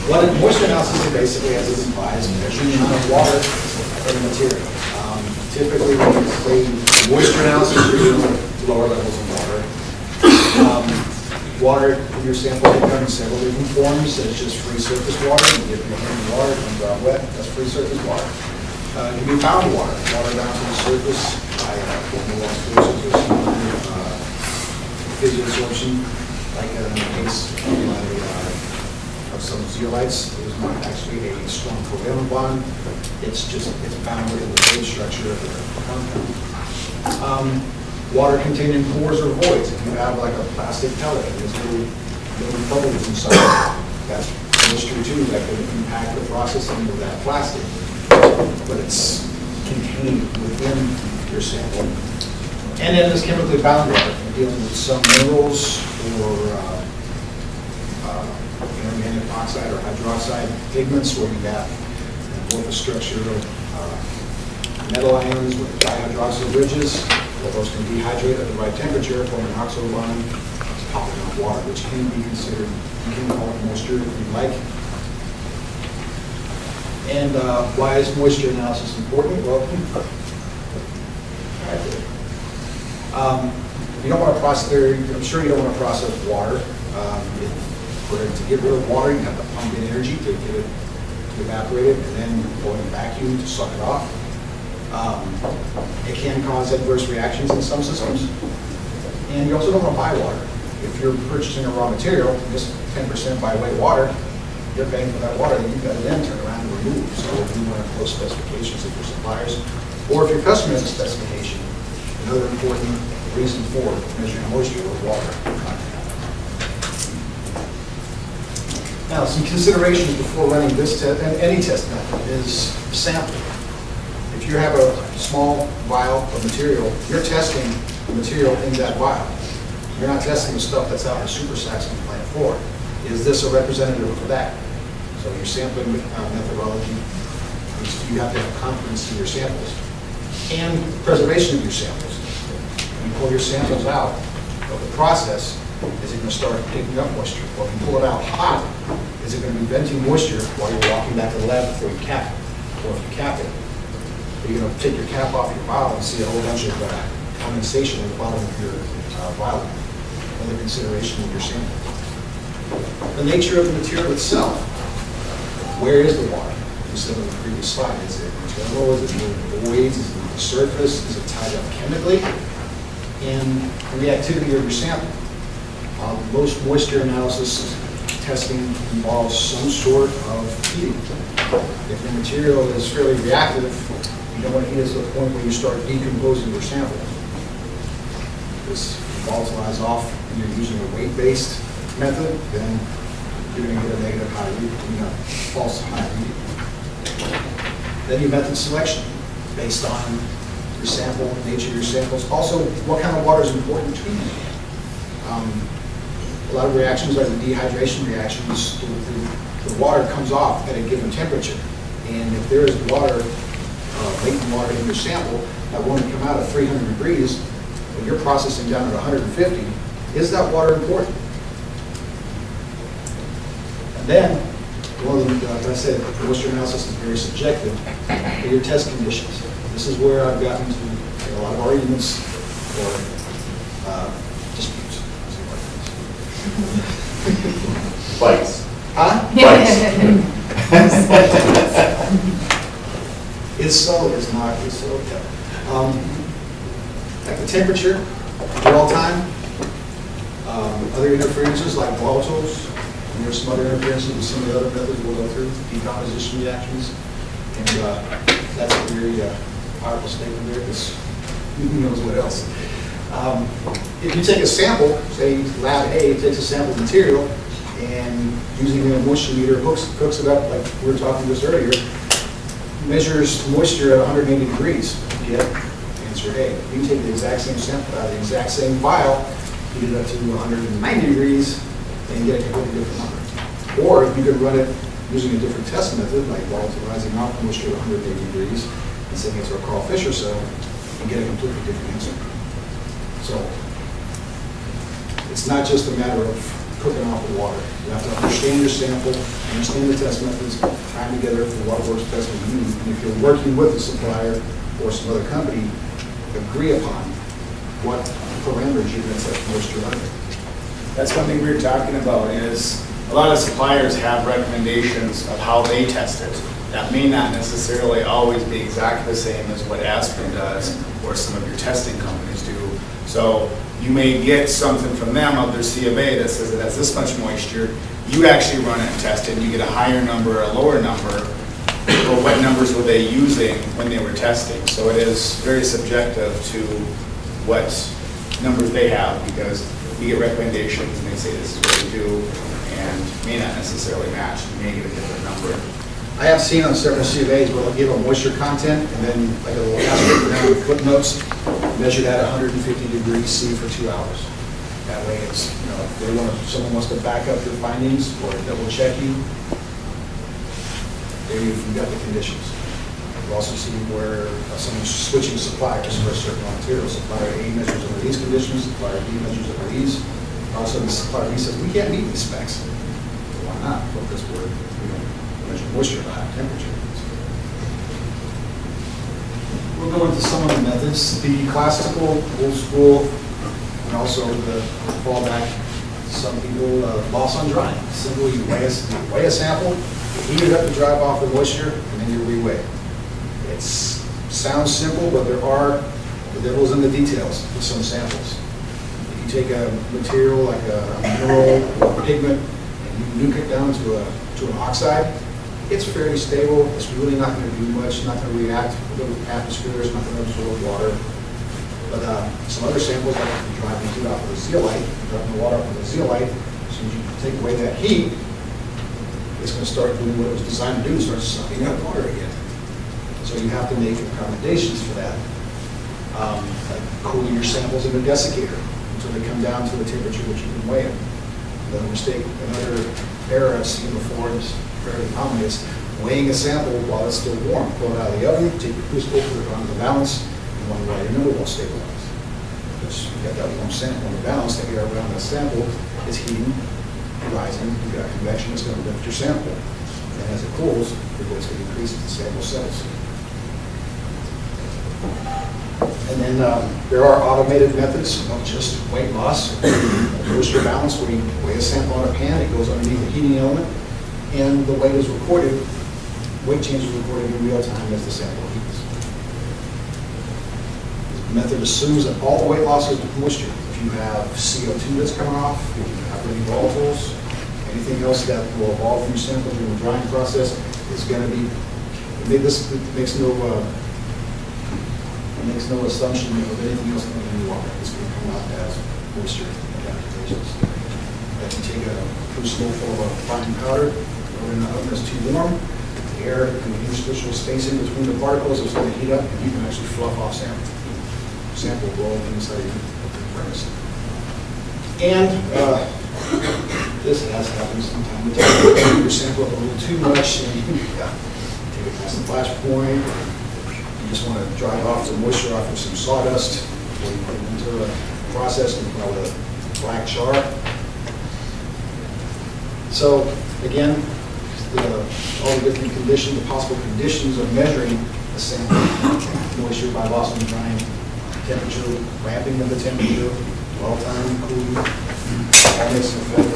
What a moisture analysis is basically, as it implies, measuring the amount of water in the material. Typically, when you say moisture analysis, you're dealing with lower levels of water. Water in your sample can come in several different forms. There's just free surface water. You get your hand in water, it comes out wet. That's free surface water. It can be found water, water down to the surface by mineral forces or some physical absorption, like in the case of some zeolites. There's not actually a strong covalent bond. It's bound within the phase structure of the compound. Water contained in pores or voids. If you have like a plastic pellet and there's little bubbles inside, that's moisture too that could impact the processing of that plastic. But it's contained within your sample. And then there's chemically bound water, dealing with some minerals or inorganic oxide or hydroxide pigments where you have the structure of metal ions with dihydroxyl bridges. Well, those can dehydrate at the right temperature, form an oxo bond, popping out water, which can be considered, you can call it moisture if you like. And why is moisture analysis important? Well, you don't want to process, I'm sure you don't want to process water. To get rid of water, you have to pump in energy to get it to evaporate it, and then go in a vacuum to suck it off. It can cause adverse reactions in some systems. And you also don't want to buy water. If you're purchasing a raw material, just 10% by weight water, you're paying for that water that you've got to then turn around and remove. So you want to close specifications of your suppliers. Or if your customer has a specification, another important reason for measuring moisture with water content. Now, some considerations before running this test, and any test method, is sampling. If you have a small vial of material, you're testing the material in that vial. You're not testing the stuff that's out in the super sacks on the plant floor. Is this a representative of that? So your sampling methodology, you have to have confidence in your samples. And preservation of your samples. When you pull your samples out of the process, is it going to start picking up moisture? Well, if you pull it out hot, is it going to be venting moisture while you're walking back to the lab before you cap it? Or if you cap it, you're going to take your cap off your vial and see a whole bunch of condensation at the bottom of your vial. Another consideration of your sample. The nature of the material itself. Where is the water? You said on the previous slide, is it internal? Is it in the voids? Is it on the surface? Is it tied up chemically? And the reactivity of your sample. Most moisture analysis testing involves some sort of heating. If the material is fairly reactive, you don't want to heat it to the point where you start decomposing your sample. This volatilizes off and you're using a weight-based method, then you're going to get a negative high read, false high read. Then your method selection based on your sample, nature of your samples. Also, what kind of water is important to you? A lot of reactions are the dehydration reactions. The water comes off at a given temperature. And if there is water, latent water in your sample that won't come out at 300 degrees, when you're processing down at 150, is that water important? And then, well, like I said, moisture analysis is very subjective. But your test conditions. This is where I've gotten to a lot of arguments or disputes. Fights. Huh? Fights. It's so, it's not, it's so, yeah. Like the temperature, dwell time, other interferences like volatiles, and there's some other interferences with some of the other methods we'll go through, decomposition reactions, and that's a very powerful statement there, because who knows what else. If you take a sample, say lab A takes a sample of material, and using a moisture meter hooks it up like we were talking just earlier, measures moisture at 180 degrees, you get answer A. You can take the exact same sample out of the exact same vial, heat it up to 190 degrees, and get a completely different number. Or you could run it using a different test method, like volatilizing off moisture at 180 degrees, and sending it to a Karl-Fischer cell, and get a completely different answer. So it's not just a matter of cooking off the water. You have to understand your sample, understand the test methods, time together for what works best for you. And if you're working with a supplier or some other company, agree upon what parameters you're going to test moisture under. That's one thing we were talking about is a lot of suppliers have recommendations of how they test it. That may not necessarily always be exactly the same as what Aspen does or some of your testing companies do. So you may get something from them of their C of A that says it has this much moisture. You actually run it and test it and you get a higher number or a lower number. Or what numbers were they using when they were testing? So it is very subjective to what numbers they have because we get recommendations and they say this is what we do and may not necessarily match. You may get a different number. I have seen on several C of A's where they'll give a moisture content and then like a little asterisk down with footnotes, measured at 150 degrees C for 2 hours. That way it's, you know, if someone wants to back up your findings or double check you, there you've got the conditions. We've also seen where someone's switching suppliers for a certain raw material. Supplier A measures under these conditions, supplier B measures under these. Also, the supplier B says, we can't meet these specs. Well, why not? Because we're, measure moisture at a high temperature. We'll go into some of the methods. The classical, old school, and also the fallback. Some people loss on drying. Simply you weigh a sample, you heat it up to drive off the moisture, and then you reweigh. It sounds simple, but the devil's in the details with some samples. If you take a material like a mineral or a pigment and you nuke it down to an oxide, it's fairly stable. It's really not going to do much. It's not going to react with the atmosphere. It's not going to absorb water. But some other samples, like if you drive the heat off of a zeolite, dropping the water off of a zeolite, as soon as you take away that heat, it's going to start doing what it was designed to do, start sucking up water again. So you have to make accommodations for that. Like cooling your samples in a desiccator until they come down to the temperature that you can weigh them. Another error I've seen before is fairly common is weighing a sample while it's still warm. Pull it out of the oven, take your crucible, put it on the balance, and wonder why your number won't stabilize. Because you got that warm sample on the balance, the air around that sample is heating, rising, you've got convection that's going to lift your sample. And as it cools, your voice going to increase as the sample settles. And then there are automated methods of just weight loss. Moisture balance, where you weigh a sample on a pan, it goes underneath the heating element, and the weight is recorded, weight change is recorded in real time as the sample heats. The method assumes that all the weight loss is moisture. If you have CO2 that's coming off, if you have any volatiles, anything else that will evolve from your sample during the drying process is going to be, it makes no assumption of anything else in the water. It's going to come out as moisture adaptations. If you take a crucible full of fine powder, throw it in the oven, it's too warm, the air and the interstitial space in between the particles is going to heat up, and you can actually fluff off sample. Sample roll inside your furnace. And this has happened sometimes. You your sample up a little too much, and you take it past the flash point. You just want to dry off the moisture off of some sawdust before you put it into a process and call it a black char. So again, all the different conditions, the possible conditions of measuring the sample moisture by loss and drying, temperature, ramping of the temperature, dwell time, cooling, all makes an effect